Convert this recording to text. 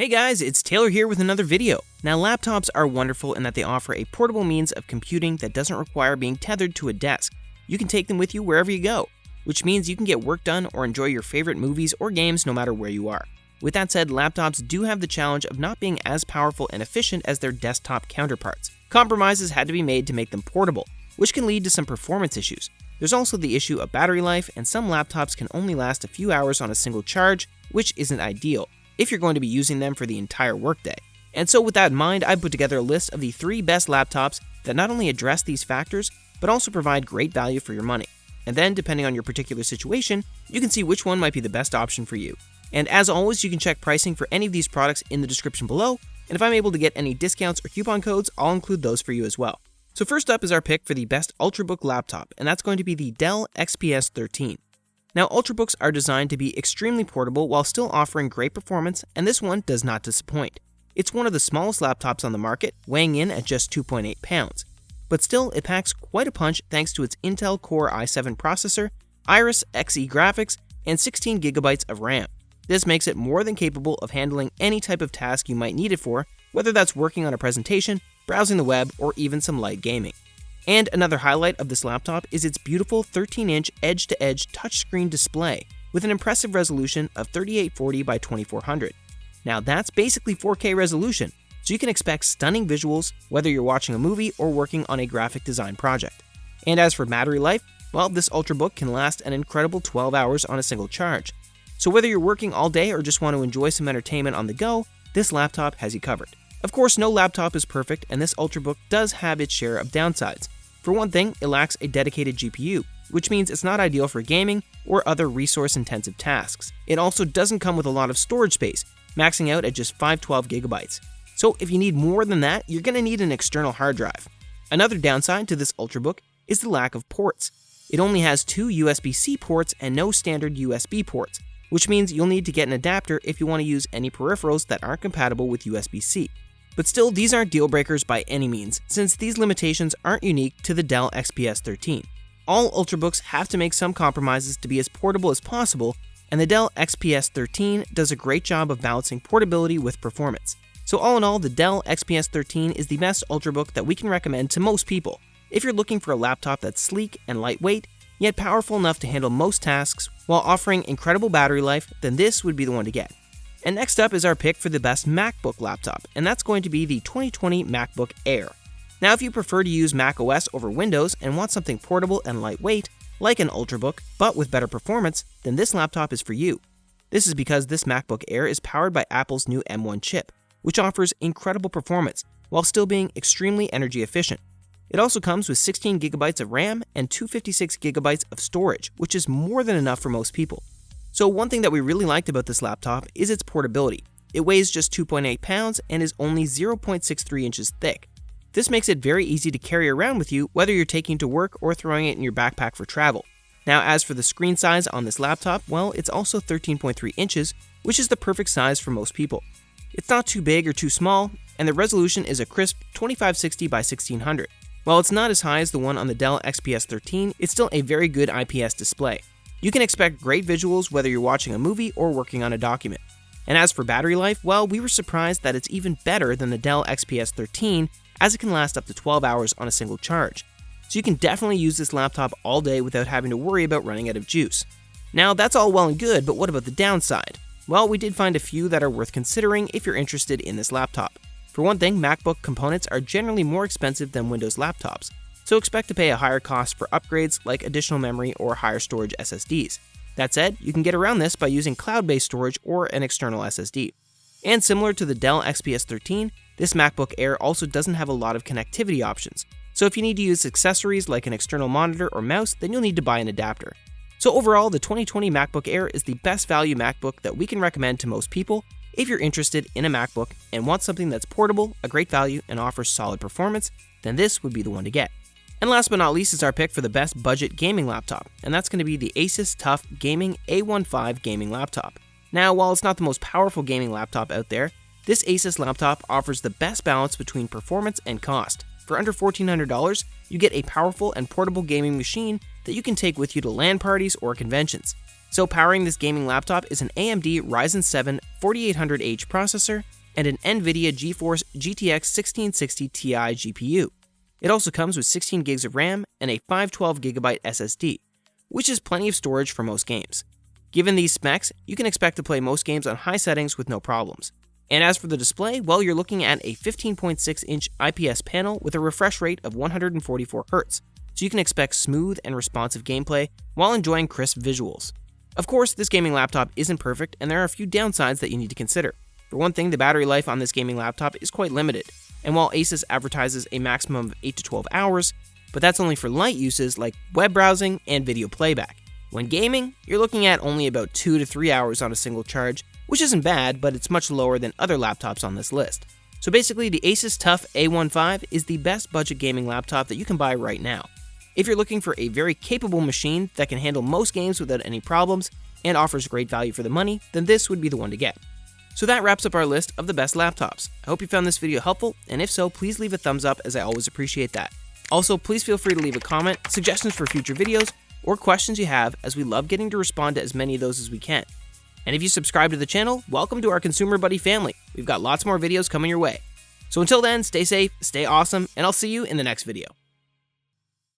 Hey guys, it's Taylor here with another video. Now, laptops are wonderful in that they offer a portable means of computing that doesn't require being tethered to a desk. You can take them with you wherever you go, which means you can get work done or enjoy your favorite movies or games no matter where you are. With that said, laptops do have the challenge of not being as powerful and efficient as their desktop counterparts. Compromises had to be made to make them portable, which can lead to some performance issues. There's also the issue of battery life, and some laptops can only last a few hours on a single charge, which isn't ideal if you're going to be using them for the entire workday. And so with that in mind, I put together a list of the 3 best laptops that not only address these factors, but also provide great value for your money. And then, depending on your particular situation, you can see which one might be the best option for you. And as always, you can check pricing for any of these products in the description below, and if I'm able to get any discounts or coupon codes, I'll include those for you as well. So first up is our pick for the best Ultrabook laptop, and that's going to be the Dell XPS 13. Now, Ultrabooks are designed to be extremely portable while still offering great performance, and this one does not disappoint. It's one of the smallest laptops on the market, weighing in at just 2.8 pounds. But still, it packs quite a punch thanks to its Intel Core i7 processor, Iris Xe graphics, and 16 GB of RAM. This makes it more than capable of handling any type of task you might need it for, whether that's working on a presentation, browsing the web, or even some light gaming. And another highlight of this laptop is its beautiful 13-inch edge-to-edge touchscreen display with an impressive resolution of 3840 by 2400. Now that's basically 4K resolution, so you can expect stunning visuals whether you're watching a movie or working on a graphic design project. And as for battery life, well, this Ultrabook can last an incredible 12 hours on a single charge. So whether you're working all day or just want to enjoy some entertainment on the go, this laptop has you covered. Of course, no laptop is perfect, and this Ultrabook does have its share of downsides. For one thing, it lacks a dedicated GPU, which means it's not ideal for gaming or other resource-intensive tasks. It also doesn't come with a lot of storage space, maxing out at just 512 GB. So if you need more than that, you're going to need an external hard drive. Another downside to this Ultrabook is the lack of ports. It only has 2 USB-C ports and no standard USB ports, which means you'll need to get an adapter if you want to use any peripherals that aren't compatible with USB-C. But still, these aren't deal breakers by any means, since these limitations aren't unique to the Dell XPS 13. All Ultrabooks have to make some compromises to be as portable as possible, and the Dell XPS 13 does a great job of balancing portability with performance. So all in all, the Dell XPS 13 is the best Ultrabook that we can recommend to most people. If you're looking for a laptop that's sleek and lightweight, yet powerful enough to handle most tasks while offering incredible battery life, then this would be the one to get. And next up is our pick for the best MacBook laptop, and that's going to be the 2020 MacBook Air. Now, if you prefer to use macOS over Windows and want something portable and lightweight, like an Ultrabook, but with better performance, then this laptop is for you. This is because this MacBook Air is powered by Apple's new M1 chip, which offers incredible performance while still being extremely energy efficient. It also comes with 16 GB of RAM and 256 GB of storage, which is more than enough for most people. So one thing that we really liked about this laptop is its portability. It weighs just 2.8 pounds and is only 0.63 inches thick. This makes it very easy to carry around with you whether you're taking to work or throwing it in your backpack for travel. Now, as for the screen size on this laptop, well, it's also 13.3 inches, which is the perfect size for most people. It's not too big or too small, and the resolution is a crisp 2560 by 1600. While it's not as high as the one on the Dell XPS 13, it's still a very good IPS display. You can expect great visuals whether you're watching a movie or working on a document. And as for battery life, well, we were surprised that it's even better than the Dell XPS 13, as it can last up to 12 hours on a single charge. So you can definitely use this laptop all day without having to worry about running out of juice. Now, that's all well and good, but what about the downside? Well, we did find a few that are worth considering if you're interested in this laptop. For one thing, MacBook components are generally more expensive than Windows laptops, so expect to pay a higher cost for upgrades like additional memory or higher storage SSDs. That said, you can get around this by using cloud-based storage or an external SSD. And similar to the Dell XPS 13, this MacBook Air also doesn't have a lot of connectivity options, so if you need to use accessories like an external monitor or mouse, then you'll need to buy an adapter. So overall, the 2020 MacBook Air is the best value MacBook that we can recommend to most people if you're interested in a MacBook and want something that's portable, a great value, and offers solid performance, then this would be the one to get. And last but not least is our pick for the best budget gaming laptop, and that's going to be the ASUS TUF Gaming A15 gaming laptop. Now, while it's not the most powerful gaming laptop out there, this ASUS laptop offers the best balance between performance and cost. For under $1,400, you get a powerful and portable gaming machine that you can take with you to LAN parties or conventions. So powering this gaming laptop is an AMD Ryzen 7 4800H processor and an NVIDIA GeForce GTX 1660 Ti GPU. It also comes with 16 gigs of RAM and a 512GB SSD, which is plenty of storage for most games. Given these specs, you can expect to play most games on high settings with no problems. And as for the display, well, you're looking at a 15.6-inch IPS panel with a refresh rate of 144Hz, so you can expect smooth and responsive gameplay while enjoying crisp visuals. Of course, this gaming laptop isn't perfect, and there are a few downsides that you need to consider. For one thing, the battery life on this gaming laptop is quite limited, and while ASUS advertises a maximum of 8 to 12 hours, but that's only for light uses like web browsing and video playback. When gaming, you're looking at only about 2 to 3 hours on a single charge, which isn't bad, but it's much lower than other laptops on this list. So basically, the ASUS TUF A15 is the best budget gaming laptop that you can buy right now. If you're looking for a very capable machine that can handle most games without any problems and offers great value for the money, then this would be the one to get. So that wraps up our list of the best laptops. I hope you found this video helpful, and if so, please leave a thumbs up as I always appreciate that. Also, please feel free to leave a comment, suggestions for future videos, or questions you have, as we love getting to respond to as many of those as we can. And if you subscribe to the channel, welcome to our Consumer Buddy family. We've got lots more videos coming your way. So until then, stay safe, stay awesome, and I'll see you in the next video.